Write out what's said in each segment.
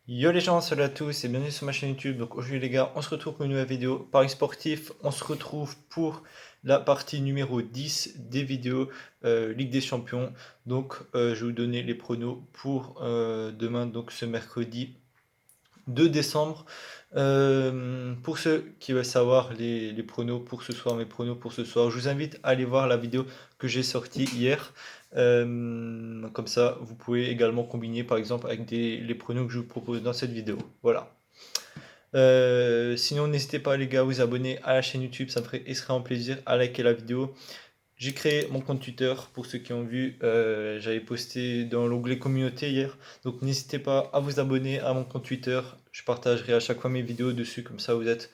Yo les gens, salut à tous et bienvenue sur ma chaîne YouTube. Donc aujourd'hui les gars, on se retrouve pour une nouvelle vidéo Paris sportif. On se retrouve pour la partie numéro 10 des vidéos Ligue des Champions. Donc je vais vous donner les pronos pour demain, donc ce mercredi 2 décembre. Pour ceux qui veulent savoir les pronos pour ce soir, mes pronos pour ce soir, je vous invite à aller voir la vidéo que j'ai sortie hier. Comme ça, vous pouvez également combiner par exemple avec les pronos que je vous propose dans cette vidéo. Voilà. Sinon, n'hésitez pas les gars à vous abonner à la chaîne YouTube, ça me ferait extrêmement plaisir, à liker la vidéo. J'ai créé mon compte Twitter pour ceux qui ont vu. J'avais posté dans l'onglet communauté hier. Donc n'hésitez pas à vous abonner à mon compte Twitter. Je partagerai à chaque fois mes vidéos dessus. Comme ça vous êtes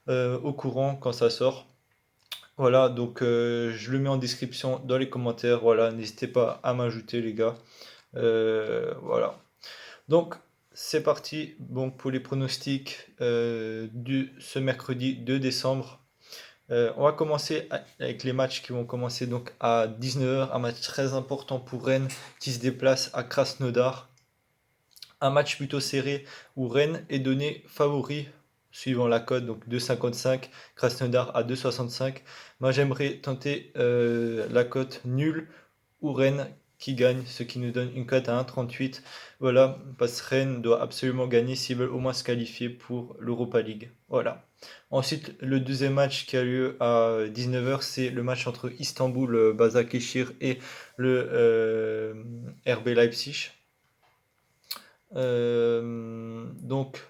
au courant quand ça sort. Voilà, donc je le mets en description dans les commentaires. Voilà, n'hésitez pas à m'ajouter les gars. Voilà. Donc c'est parti. Donc pour les pronostics du ce mercredi 2 décembre. On va commencer avec les matchs qui vont commencer donc à 19h, un match très important pour Rennes qui se déplace à Krasnodar. Un match plutôt serré où Rennes est donné favori suivant la cote, donc 2,55, Krasnodar à 2,65. Moi j'aimerais tenter la cote nulle ou Rennes qui gagne, ce qui nous donne une cote à 1,38. Voilà, parce que Rennes doit absolument gagner s'ils veulent au moins se qualifier pour l'Europa League. Voilà. Ensuite, le deuxième match qui a lieu à 19h, c'est le match entre Istanbul, Başakşehir et le RB Leipzig. Donc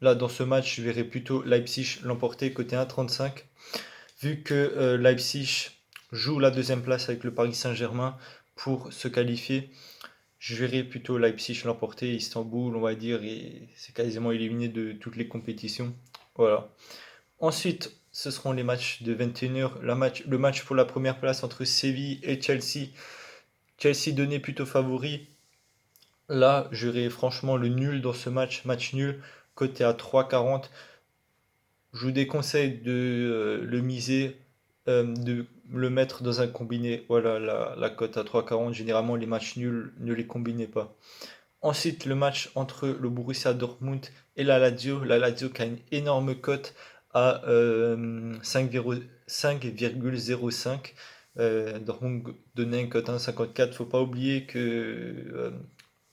là, dans ce match, je verrai plutôt Leipzig l'emporter côté 1,35. Vu que Leipzig joue la deuxième place avec le Paris Saint-Germain pour se qualifier, je verrai plutôt Leipzig l'emporter. Istanbul, on va dire, et c'est quasiment éliminé de toutes les compétitions. Voilà. Ensuite, ce seront les matchs de 21h. Le match pour la première place entre Séville et Chelsea. Chelsea donné plutôt favori. Là, j'aurais franchement le nul dans ce match, match nul, coté à 3,40. Je vous déconseille de le miser, de le mettre dans un combiné. Voilà, la cote à 3,40. Généralement, les matchs nuls, ne les combinez pas. Ensuite, le match entre le Borussia Dortmund et la Lazio. La Lazio qui a une énorme cote à 5,05. Dortmund donnait une cote à 1,54. Faut pas oublier que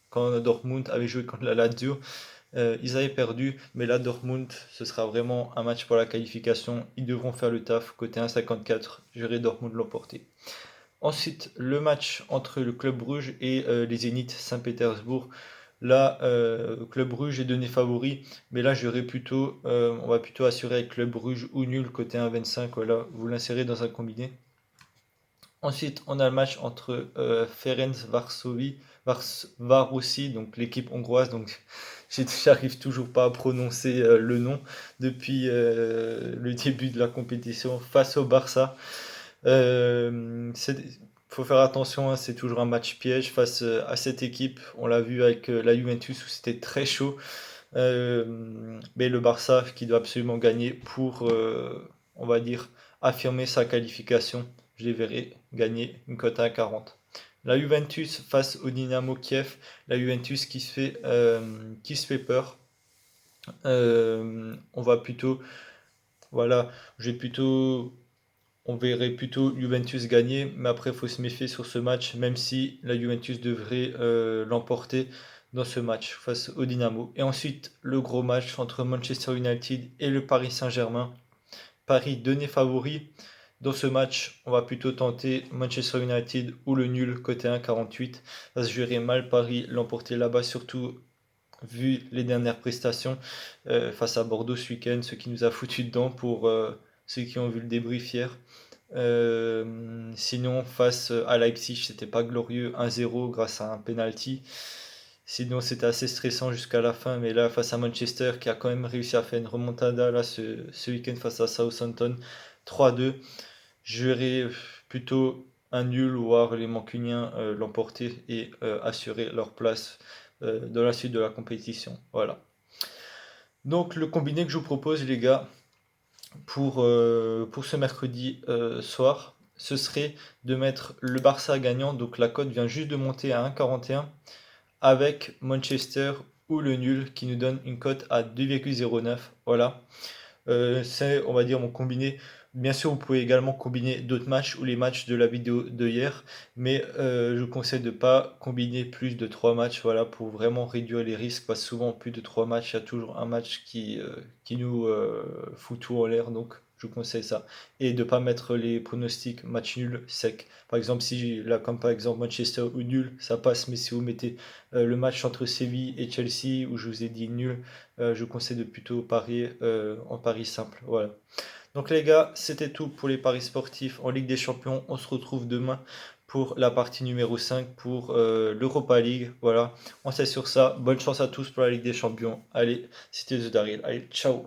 quand Dortmund avait joué contre la Lazio, ils avaient perdu, mais là, Dortmund, ce sera vraiment un match pour la qualification. Ils devront faire le taf. Côté 1,54, j'aurai Dortmund l'emporter. Ensuite, le match entre le Club Bruges et les Zénith Saint-Pétersbourg. Là, Club Bruges est donné favori, mais là, on va plutôt assurer avec Club Bruges ou nul côté 1,25. Voilà, vous l'insérez dans un combiné. Ensuite, on a le match entre Ferenc Varosi, donc l'équipe hongroise. Donc, j'arrive toujours pas à prononcer le nom depuis le début de la compétition face au Barça. Faut faire attention, hein, c'est toujours un match piège face à cette équipe. On l'a vu avec la Juventus où c'était très chaud. Mais le Barça qui doit absolument gagner pour, on va dire, affirmer sa qualification. Je les verrai gagner une cote à 40. La Juventus face au Dynamo Kiev. La Juventus qui se fait peur. On va plutôt, voilà, je vais plutôt on verrait plutôt Juventus gagner, mais après il faut se méfier sur ce match, même si la Juventus devrait l'emporter dans ce match face au Dynamo. Et ensuite, le gros match entre Manchester United et le Paris Saint-Germain. Paris donné favori. Dans ce match, on va plutôt tenter Manchester United ou le nul côté 1,48. Ça se jouerait mal Paris l'emporter là-bas, surtout vu les dernières prestations face à Bordeaux ce week-end, ce qui nous a foutu dedans pour ceux qui ont vu le débrief hier. Sinon, face à Leipzig, c'était pas glorieux, 1-0 grâce à un penalty. Sinon, c'était assez stressant jusqu'à la fin, mais là, face à Manchester, qui a quand même réussi à faire une remontada là, ce week-end face à Southampton, 3-2, je verrais plutôt un nul, voire les Mancuniens l'emporter et assurer leur place dans la suite de la compétition. Voilà. Donc, le combiné que je vous propose, les gars, pour ce mercredi soir, ce serait de mettre le Barça gagnant, donc la cote vient juste de monter à 1,41, avec Manchester ou le nul qui nous donne une cote à 2,09. Voilà. C'est, on va dire, mon combiné. Bien sûr, vous pouvez également combiner d'autres matchs ou les matchs de la vidéo de hier, mais je vous conseille de ne pas combiner plus de 3 matchs, voilà, pour vraiment réduire les risques, parce que souvent, plus de 3 matchs, il y a toujours un match qui nous fout tout en l'air, donc je vous conseille ça. Et de ne pas mettre les pronostics match nul sec. Par exemple, si là, comme par exemple Manchester ou nul, ça passe, mais si vous mettez le match entre Séville et Chelsea, où je vous ai dit nul, je vous conseille de plutôt parier en pari simple. Voilà. Donc les gars, c'était tout pour les paris sportifs en Ligue des Champions. On se retrouve demain pour la partie numéro 5 pour l'Europa League. Voilà, on sait sur ça. Bonne chance à tous pour la Ligue des Champions. Allez, c'était The Daryl. Allez, ciao.